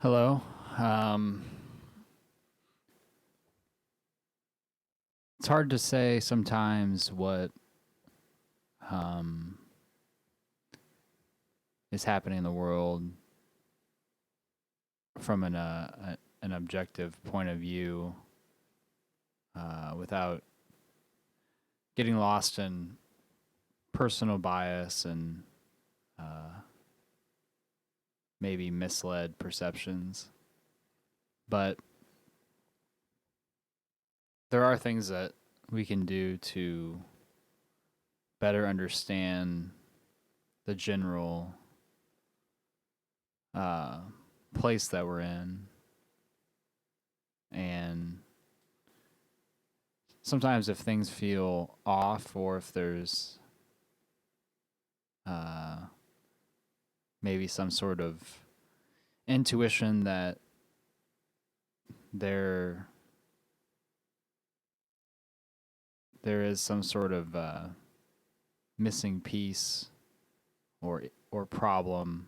Hello. Um, it's hard to say sometimes what um, is happening in the world from an objective point of view without getting lost in personal bias and uh, maybe misled perceptions. But there are things that we can do to better understand the general uh, place that we're in. And sometimes if things feel off or if there's uh, maybe some sort of intuition that there there is some sort of missing piece or problem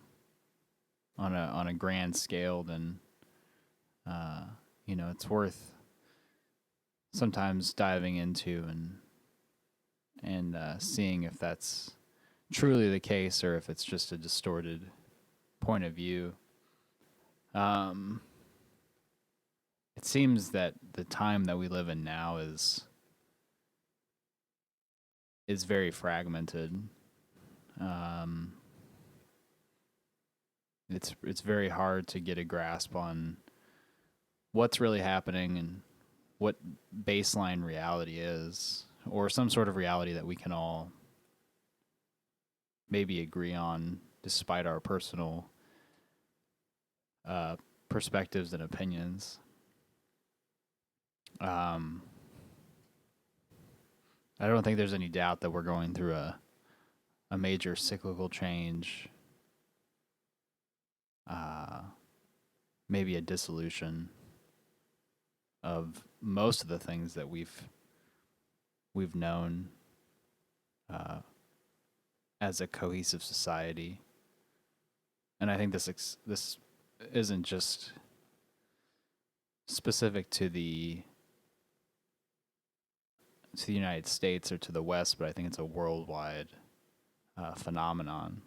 on a grand scale, then uh, it's worth sometimes diving into and seeing if that's truly the case or if it's just a distorted point of view. Um, it seems that the time that we live in now is very fragmented. Um, it's very hard to get a grasp on what's really happening and what baseline reality is, or some sort of reality that we can all maybe agree on, despite our personal uh, perspectives and opinions. Um, I don't think there's any doubt that we're going through a major cyclical change, uh, maybe a dissolution of most of the things that we've known uh, as a cohesive society. And I think this isn't just specific to the United States or to the West, but I think it's a worldwide phenomenon.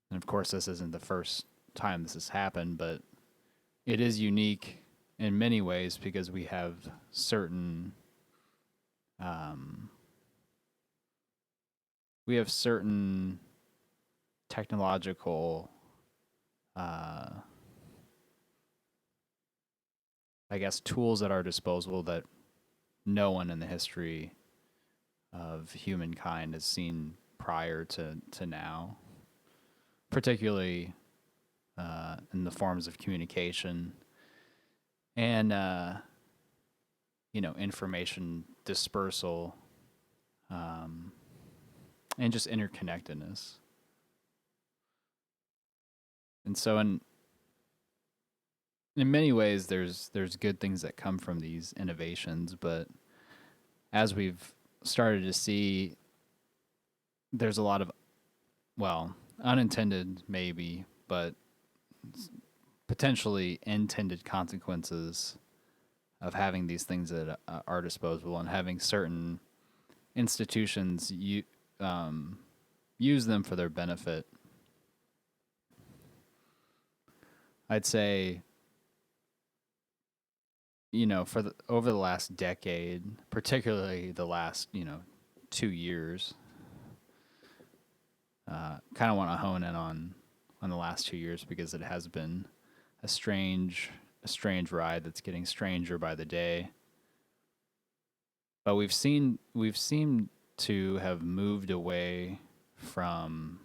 And of course, this isn't the first time this has happened, but it is unique in many ways because we have certain um, we have certain technological, uh, I guess, tools at our disposal that no one in the history of humankind has seen prior to now, particularly in the forms of communication and information dispersal, um, and just interconnectedness. And so, in many ways, there's good things that come from these innovations, but as we've started to see, there's a lot of, well, unintended maybe, but potentially intended consequences of having these things at our disposal and having certain institutions um, use them for their benefit. I'd say, for over the last decade, particularly the last 2 years, kind of want to hone in on the last 2 years because it has been a strange ride that's getting stranger by the day. But we've seemed to have moved away from,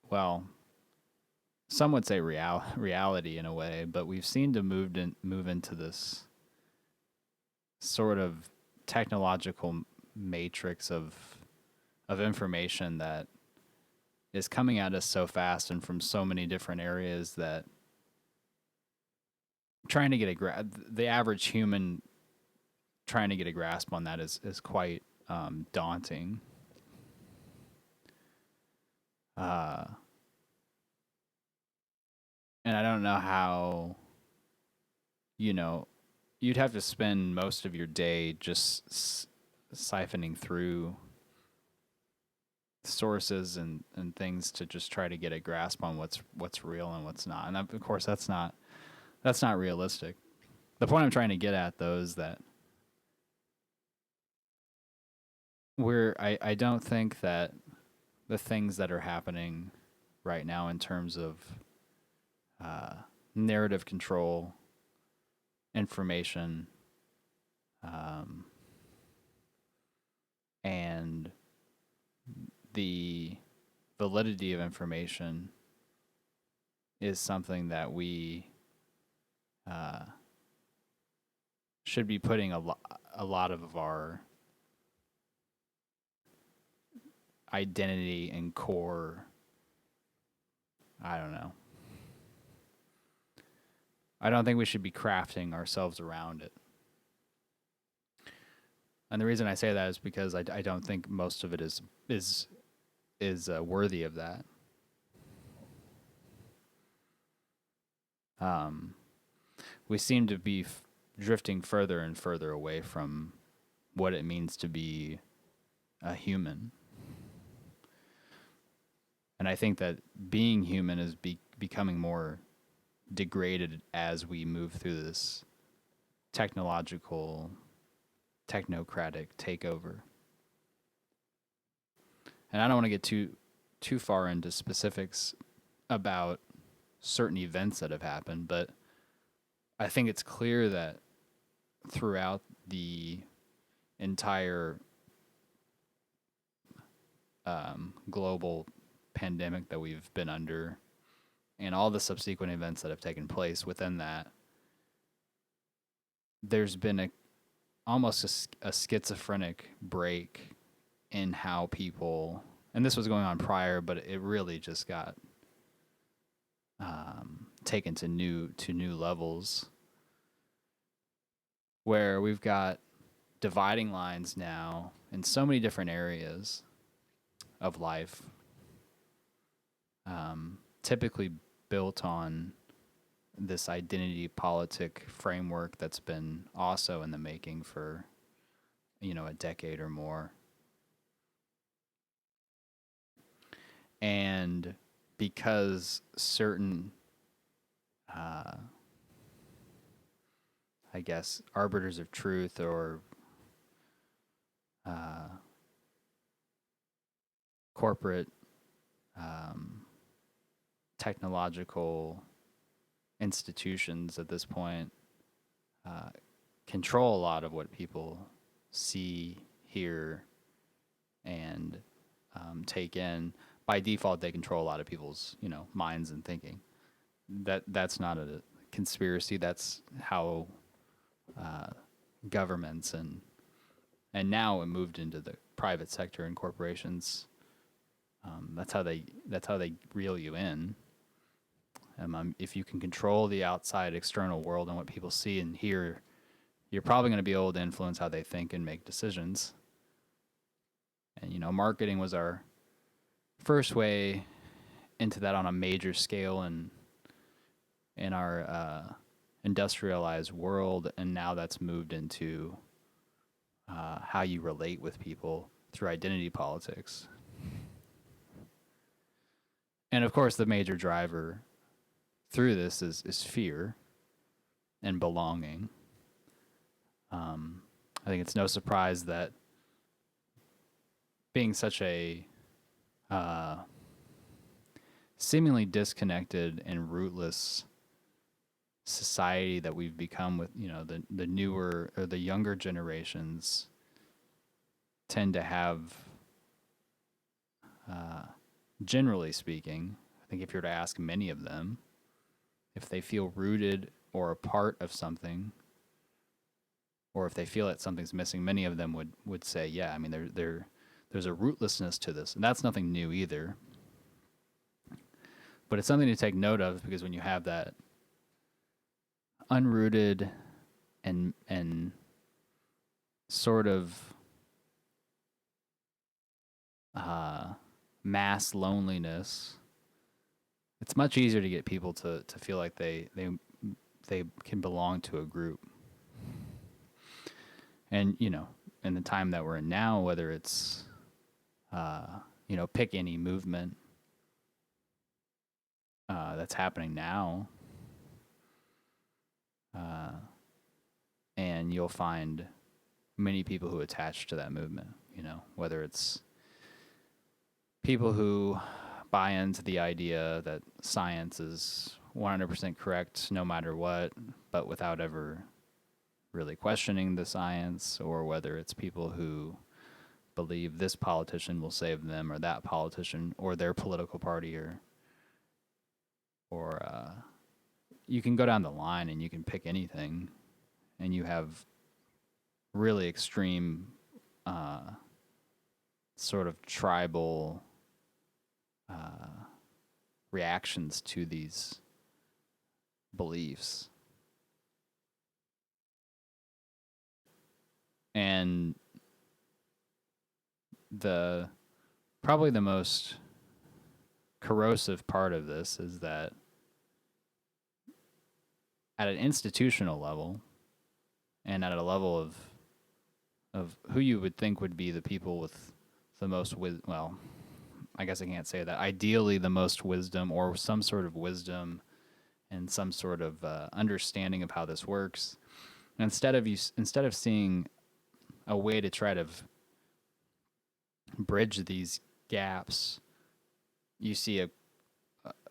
well, some would say reality in a way, but we've seemed to move into this sort of technological matrix of information that is coming at us so fast and from so many different areas that trying to get the average human trying to get a grasp on that is quite daunting. Uh, and I don't know how, you know, you'd have to spend most of your day just siphoning through sources and things to just try to get a grasp on what's real and what's not. And of course, that's not realistic. The point I'm trying to get at, though, is that I don't think that the things that are happening right now in terms of uh, narrative control, information, um, and the validity of information is something that we uh, should be putting a lot of our identity and core. I don't know. I don't think we should be crafting ourselves around it. And the reason I say that is because I don't think most of it is worthy of that. Um, we seem to be drifting further and further away from what it means to be a human. And I think that being human is becoming more degraded as we move through this technological, technocratic takeover. And I don't want to get too far into specifics about certain events that have happened, but I think it's clear that throughout the entire global pandemic that we've been under and all the subsequent events that have taken place within that, there's been almost a schizophrenic break in how people, and this was going on prior, but it really just got taken to new levels, where we've got dividing lines now in so many different areas of life, typically built on this identity politic framework that's been also in the making for a decade or more. And because certain I guess arbiters of truth or corporate technological institutions at this point control a lot of what people see, hear, and take in. By default, they control a lot of people's minds and thinking. That's not a conspiracy. That's how governments and now it moved into the private sector and corporations. That's how they reel you in. If you can control the outside external world and what people see and hear, you're probably going to be able to influence how they think and make decisions. And marketing was our first way into that on a major scale and in our industrialized world, and now that's moved into how you relate with people through identity politics. And of course, the major driver through this is fear and belonging. I think it's no surprise that being such a seemingly disconnected and rootless society that we've become with the newer or the younger generations tend to have, generally speaking, I think if you were to ask many of them if they feel rooted or a part of something, or if they feel that something's missing, many of them would say, yeah, I mean, there's a rootlessness to this, and that's nothing new either. But it's something to take note of, because when you have that unrooted and sort of mass loneliness, it's much easier to get people to feel like they can belong to a group. And, in the time that we're in now, whether it's, pick any movement that's happening now, and you'll find many people who attach to that movement, whether it's people who buy into the idea that science is 100% correct no matter what, but without ever really questioning the science, or whether it's people who believe this politician will save them, or that politician, or their political party, or you can go down the line and you can pick anything, and you have really extreme sort of tribal reactions to these beliefs. And probably the most corrosive part of this is that at an institutional level, and at a level of who you would think would be the people with the most well, I guess I can't say that. Ideally, the most wisdom, or some sort of wisdom, and some sort of understanding of how this works. And instead of seeing a way to try to bridge these gaps, you see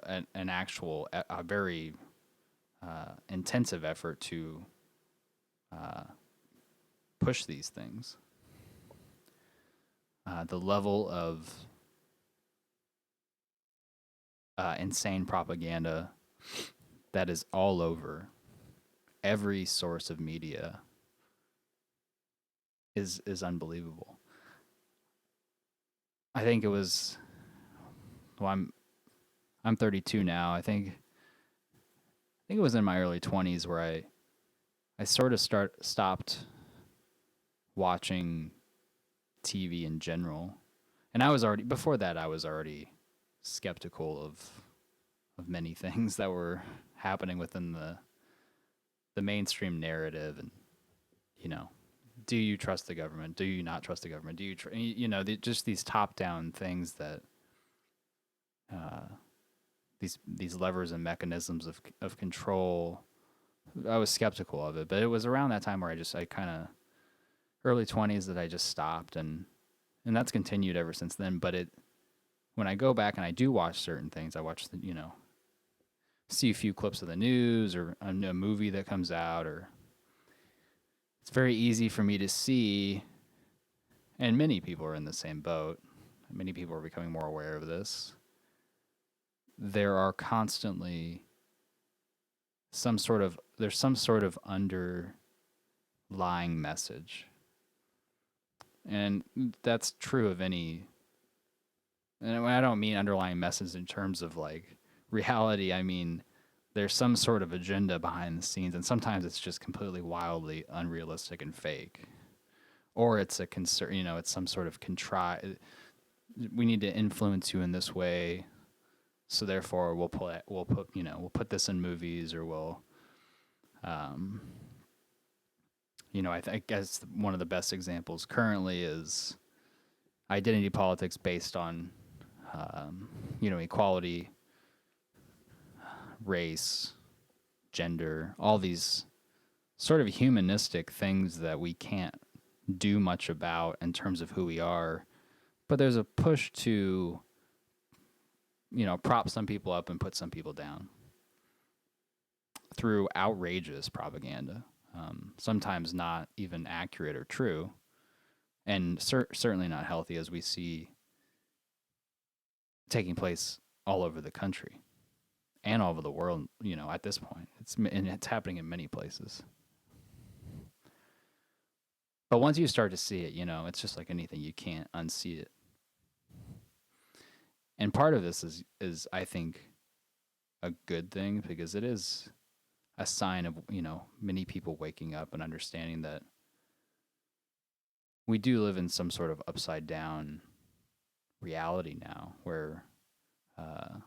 an actual, a very intensive effort to push these things. The level of insane propaganda that is all over every source of media is unbelievable. I think it was, well, I'm 32 now. I think it was in my early 20s where I sort of stopped watching TV in general. And before that I was already skeptical of many things that were happening within the mainstream narrative. And, do you trust the government? Do you not trust the government? Do you just these top-down things that these levers and mechanisms of control. I was skeptical of it, but it was around that time where I kind of early 20s that I just stopped, and that's continued ever since then. But when I go back and I do watch certain things, I watch see a few clips of the news or a movie that comes out, or it's very easy for me to see, and many people are in the same boat. Many people are becoming more aware of this. There are constantly there's some sort of underlying message. And that's true of any, and I don't mean underlying message in terms of like reality. I mean, there's some sort of agenda behind the scenes, and sometimes it's just completely wildly unrealistic and fake. Or it's a concern, it's some sort of we need to influence you in this way, so therefore we'll put this in movies, or we'll I guess one of the best examples currently is identity politics based on equality, race, gender, all these sort of humanistic things that we can't do much about in terms of who we are. But there's a push to, prop some people up and put some people down through outrageous propaganda, sometimes not even accurate or true, and certainly not healthy, as we see taking place all over the country and all over the world, at this point. It's happening in many places. But once you start to see it, it's just like anything, you can't unsee it. And part of this is I think a good thing, because it is a sign of, many people waking up and understanding that we do live in some sort of upside down reality now, where uh,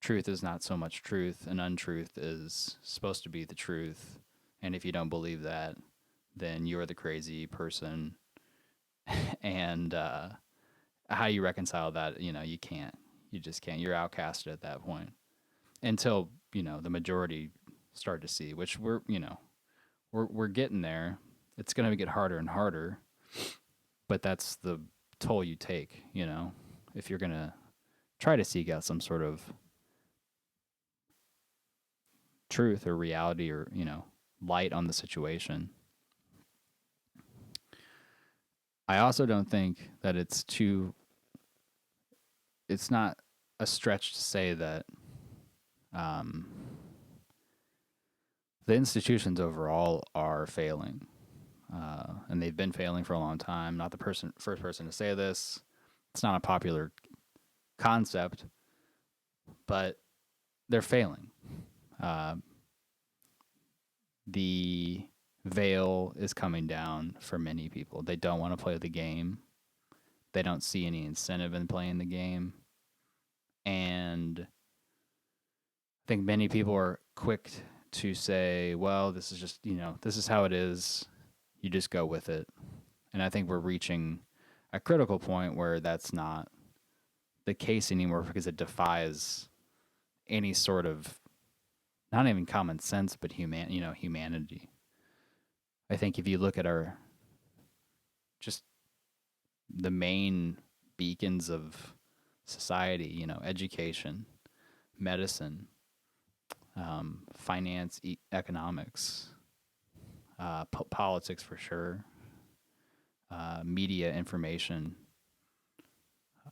truth is not so much truth, and untruth is supposed to be the truth. And if you don't believe that, then you're the crazy person. And how you reconcile that, you can't. You just can't. You're outcasted at that point until the majority start to see, which we're getting there. It's going to get harder and harder, but that's the toll you take. If you're going to try to seek out some sort of truth or reality or light on the situation. I also don't think that it's not a stretch to say that um, the institutions overall are failing, and they've been failing for a long time. Not the first person to say this. It's not a popular concept, but they're failing. Uh, the veil is coming down for many people. They don't want to play the game. They don't see any incentive in playing the game. And I think many people are quick to say, well, this is just, this is how it is. You just go with it. And I think we're reaching a critical point where that's not the case anymore because it defies any sort of not even common sense, but humanity. I think if you look at our just the main beacons of society, education, medicine, finance, economics, politics for sure, media, information.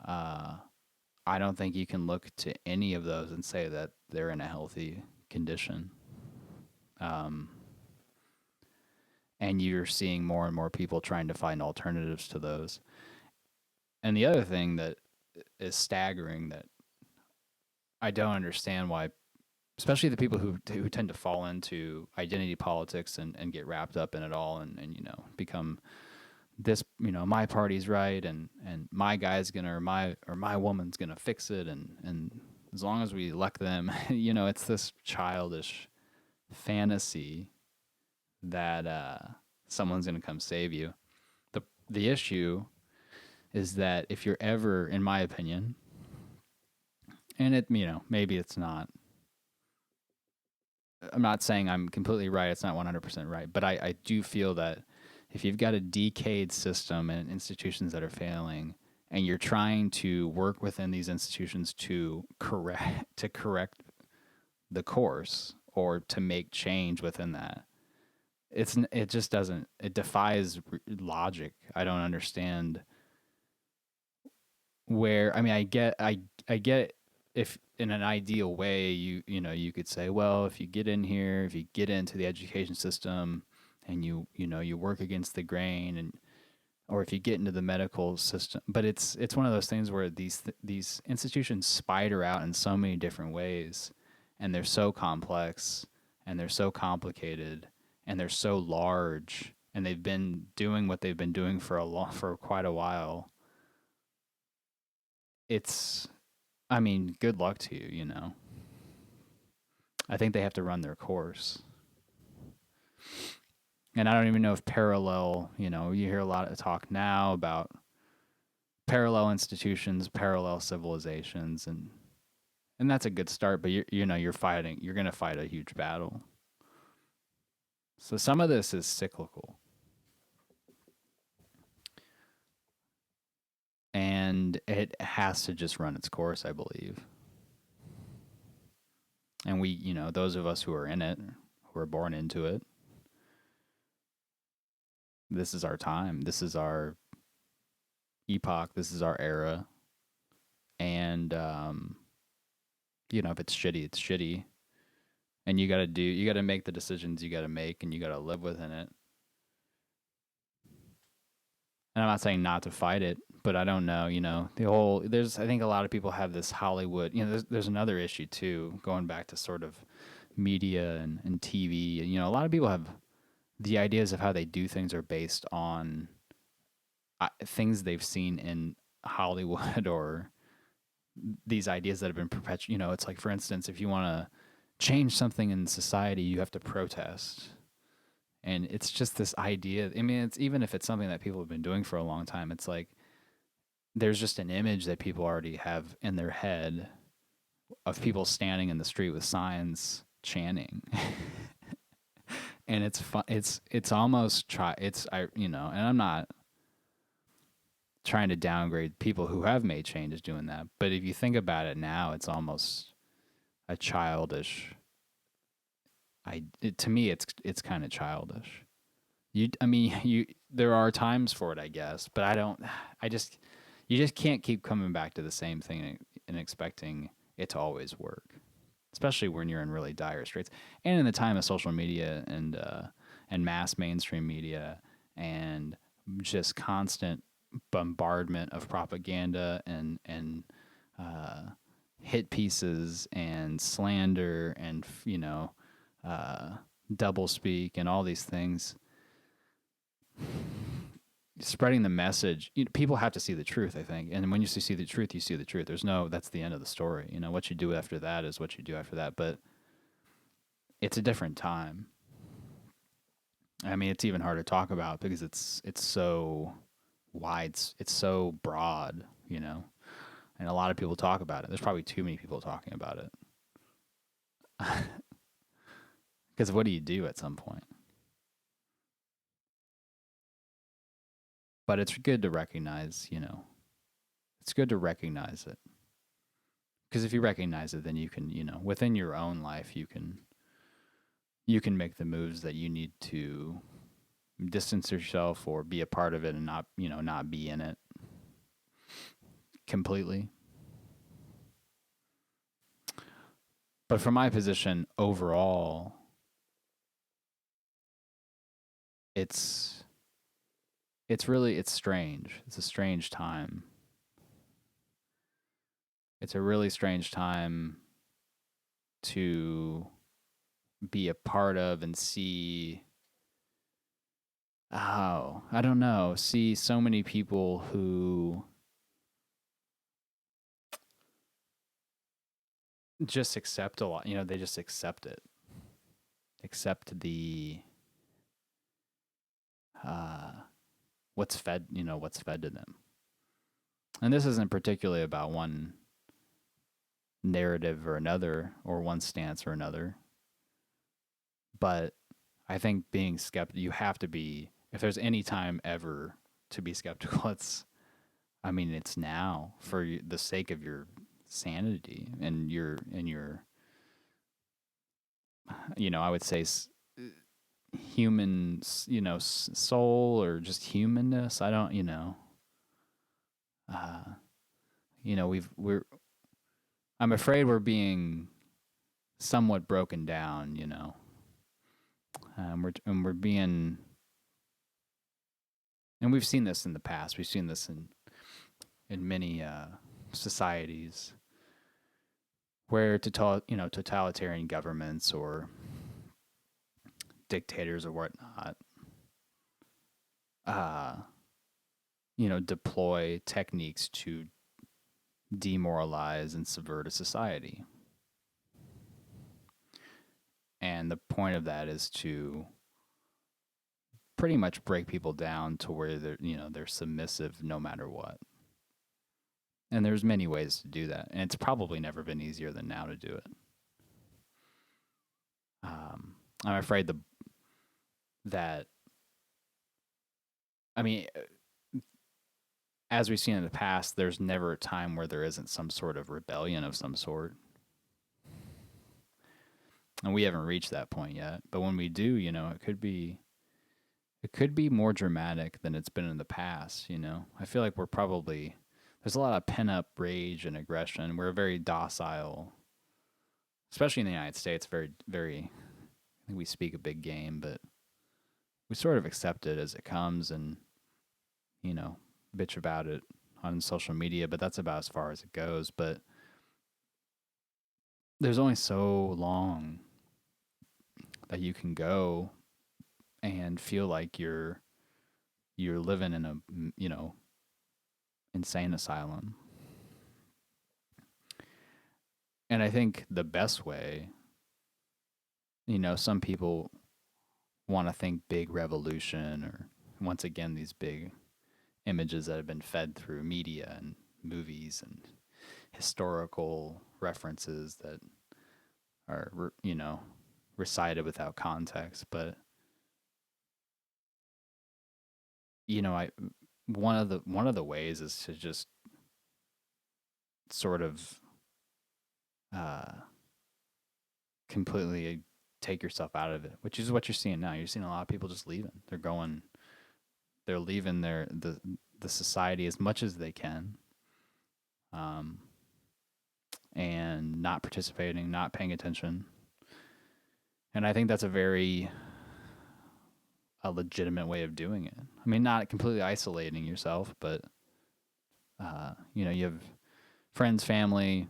Uh, I don't think you can look to any of those and say that they're in a healthy condition. Um, and you're seeing more and more people trying to find alternatives to those. And the other thing that is staggering that I don't understand why, especially the people who tend to fall into identity politics and get wrapped up in it all and become this, my party's right and my guy's gonna or my woman's gonna fix it and as long as we elect them, it's this childish fantasy that someone's gonna come save you. The issue is that if you're ever, in my opinion, and it maybe it's not. I'm not saying I'm completely right. It's not 100% right, but I do feel that if you've got a decayed system and institutions that are failing, and you're trying to work within these institutions to correct the course or to make change within that, it just doesn't. It defies logic. I don't understand where. I mean, I get if in an ideal way you could say, well, if you get in here, if you get into the education system and you work against the grain and or if you get into the medical system, but it's one of those things where these institutions spider out in so many different ways and they're so complex and they're so complicated and they're so large and they've been doing what they've been doing for quite a while. It's I mean, good luck to you. I think they have to run their course. And I don't even know if parallel, you hear a lot of talk now about parallel institutions, parallel civilizations and that's a good start, but you're going to fight a huge battle. So some of this is cyclical. And it has to just run its course, I believe. And we, those of us who are in it, who are born into it, this is our time. This is our epoch. This is our era. And, if it's shitty, it's shitty. And you got to make the decisions you got to make and you got to live within it. And I'm not saying not to fight it, but I don't know, I think a lot of people have this Hollywood, there's another issue too, going back to sort of media and TV. A lot of people have the ideas of how they do things are based on things they've seen in Hollywood or these ideas that have been perpetuated. You know, it's like, for instance, if you want to change something in society, you have to protest. And it's just this idea. I mean, it's even if it's something that people have been doing for a long time, it's like there's just an image that people already have in their head of people standing in the street with signs chanting. And it's fun. It's almost it's I you know, and I'm not trying to downgrade people who have made changes doing that, but if you think about it now, it's almost a childish. To me, it's kind of childish. I mean, there are times for it, I guess, but I don't. I just, you just can't keep coming back to the same thing and expecting it to always work, especially when you're in really dire straits, and in the time of social media and mass mainstream media and just constant bombardment of propaganda and hit pieces and slander and uh, double speak and all these things. Spreading the message, people have to see the truth, I think. And when you see the truth, you see the truth. That's the end of the story. What you do after that is what you do after that. But it's a different time. I mean, it's even hard to talk about because it's so wide, it's so broad, and a lot of people talk about it. There's probably too many people talking about it. Because what do you do at some point? But it's good to recognize, it's good to recognize it. Because if you recognize it, then you can, within your own life, you can make the moves that you need to distance yourself or be a part of it and not be in it completely. But from my position overall, it's strange. It's a strange time. It's a really strange time to be a part of and see I don't know, see so many people who just accept a lot, they just accept it. Accept the what's fed to them. And this isn't particularly about one narrative or another or one stance or another. But I think being skeptical, you have to be, if there's any time ever to be skeptical, it's now for the sake of your sanity and your, I would say human, soul or just humanness. I don't, I'm afraid we're being somewhat broken down, we're being, and we've seen this in the past. We've seen this in many societies where totalitarian governments or dictators or whatnot, deploy techniques to demoralize and subvert a society. And the point of that is to pretty much break people down to where they're submissive no matter what. And there's many ways to do that, and it's probably never been easier than now to do it. I'm afraid that as we've seen in the past, there's never a time where there isn't some sort of rebellion of some sort. And we haven't reached that point yet. But when we do, it could be more dramatic than it's been in the past, I feel like there's a lot of pent-up rage and aggression. We're very docile, especially in the United States, very, very, I think we speak a big game, but we sort of accept it as it comes and, bitch about it on social media, but that's about as far as it goes. But there's only so long that you can go and feel like you're living in insane asylum. And I think the best way, some people want to think big revolution, or once again, these big images that have been fed through media and movies and historical references that are, recited without context. But, I one of the ways is to just sort of uh, completely take yourself out of it, which is what you're seeing now. You're seeing a lot of people just leaving. They're leaving the society as much as they can, um, and not participating, not paying attention. And I think that's a legitimate way of doing it. I mean, not completely isolating yourself, but you have friends, family,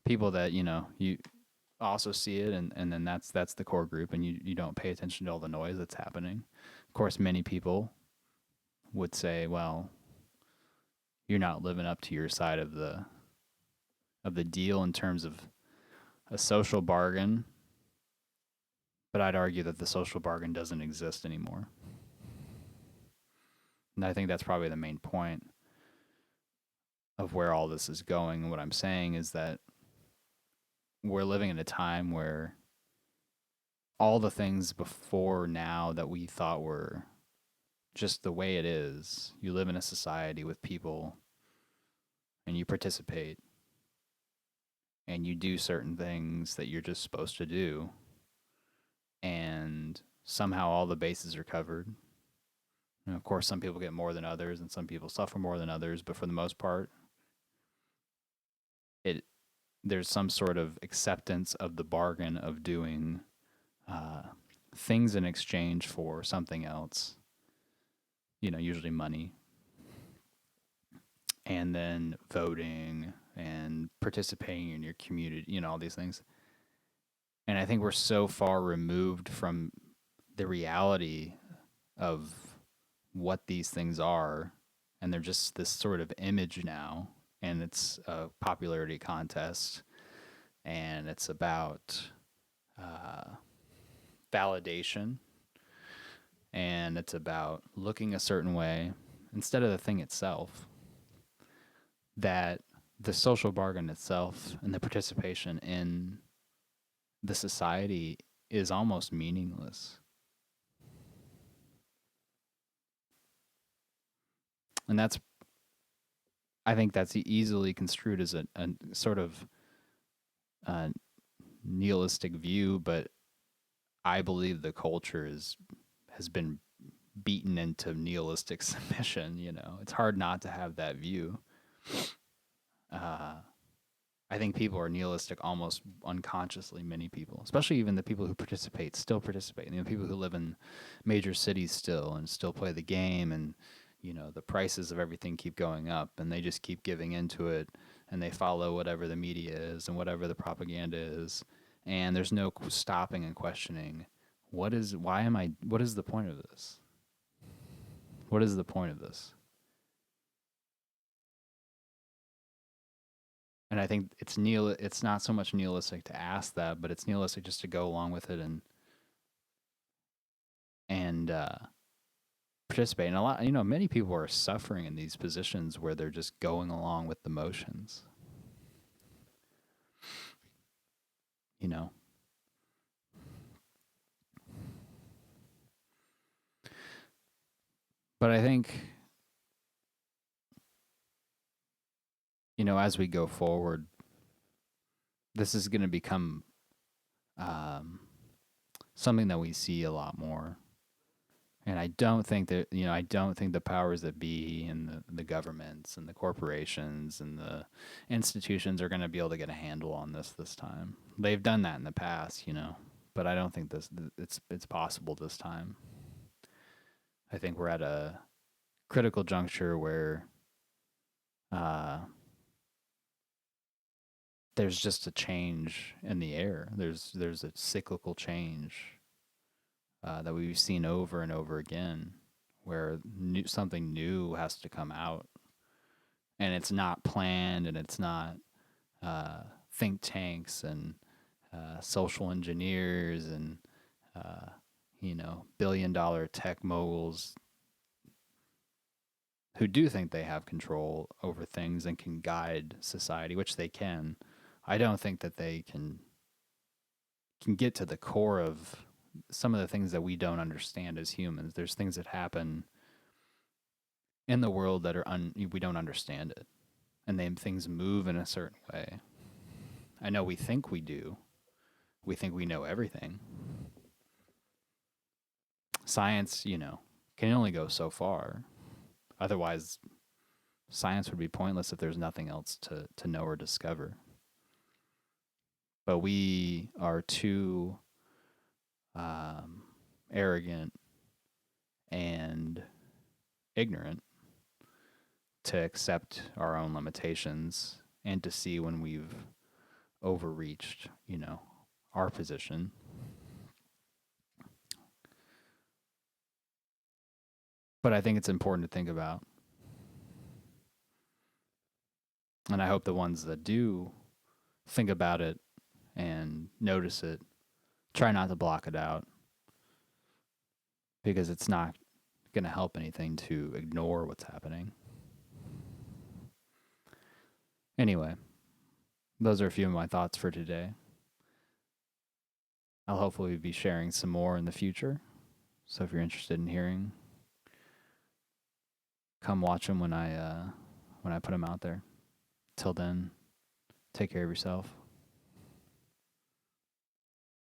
people that you also see it, and then that's the core group, and you don't pay attention to all the noise that's happening. Of course, many people would say, well, you're not living up to your side of the deal in terms of a social bargain, but I'd argue that the social bargain doesn't exist anymore. And I think that's probably the main point of where all this is going. And what I'm saying is that we're living in a time where all the things before now that we thought were just the way it is, you live in a society with people and you participate and you do certain things that you're just supposed to do, and somehow all the bases are covered. And of course, some people get more than others, and some people suffer more than others. But for the most part, it there's some sort of acceptance of the bargain of doing uh, things in exchange for something else. Usually money, and then voting and participating in your community. All these things. And I think we're so far removed from the reality of what these things are, and they're just this sort of image now, and it's a popularity contest, and it's about uh, validation, and it's about looking a certain way instead of the thing itself, that the social bargain itself and the participation in the society is almost meaningless. And I think that's easily construed as a sort of uh, nihilistic view, but I believe the culture has been beaten into nihilistic submission. It's hard not to have that view. Uh, I think people are nihilistic almost unconsciously. Many people, especially even the people who participate, still participate. People who live in major cities still and still play the game, and the prices of everything keep going up, and they just keep giving into it, and they follow whatever the media is and whatever the propaganda is, and there's no stopping and questioning what is the point of this? What is the point of this? And I think it's not so much nihilistic to ask that, but it's nihilistic just to go along with it and participate. And a lot, many people are suffering in these positions where they're just going along with the motions. you know. But I think, as we go forward, this is going to become um, something that we see a lot more. And I don't think the powers that be and the governments and the corporations and the institutions are going to be able to get a handle on this time. They've done that in the past, but I don't think it's possible this time. I think we're at a critical juncture where uh, there's just a change in the air. There's a cyclical change that we've seen over and over again, where something new has to come out, and it's not planned, and it's not think tanks and social engineers and uh, billion-dollar tech moguls who do think they have control over things and can guide society, which they can. I don't think that they can get to the core of some of the things that we don't understand as humans. There's things that happen in the world that we don't understand it, and then things move in a certain way. I know we think we do. We think we know everything. Science, can only go so far. Otherwise, science would be pointless if there's nothing else to know or discover. But we are too arrogant and ignorant to accept our own limitations and to see when we've overreached, our position. But I think it's important to think about. And I hope the ones that do think about it and notice it try not to block it out, because it's not going to help anything to ignore what's happening. Anyway, those are a few of my thoughts for today. I'll hopefully be sharing some more in the future. So if you're interested in hearing, come watch them when I put them out there. Till then, take care of yourself.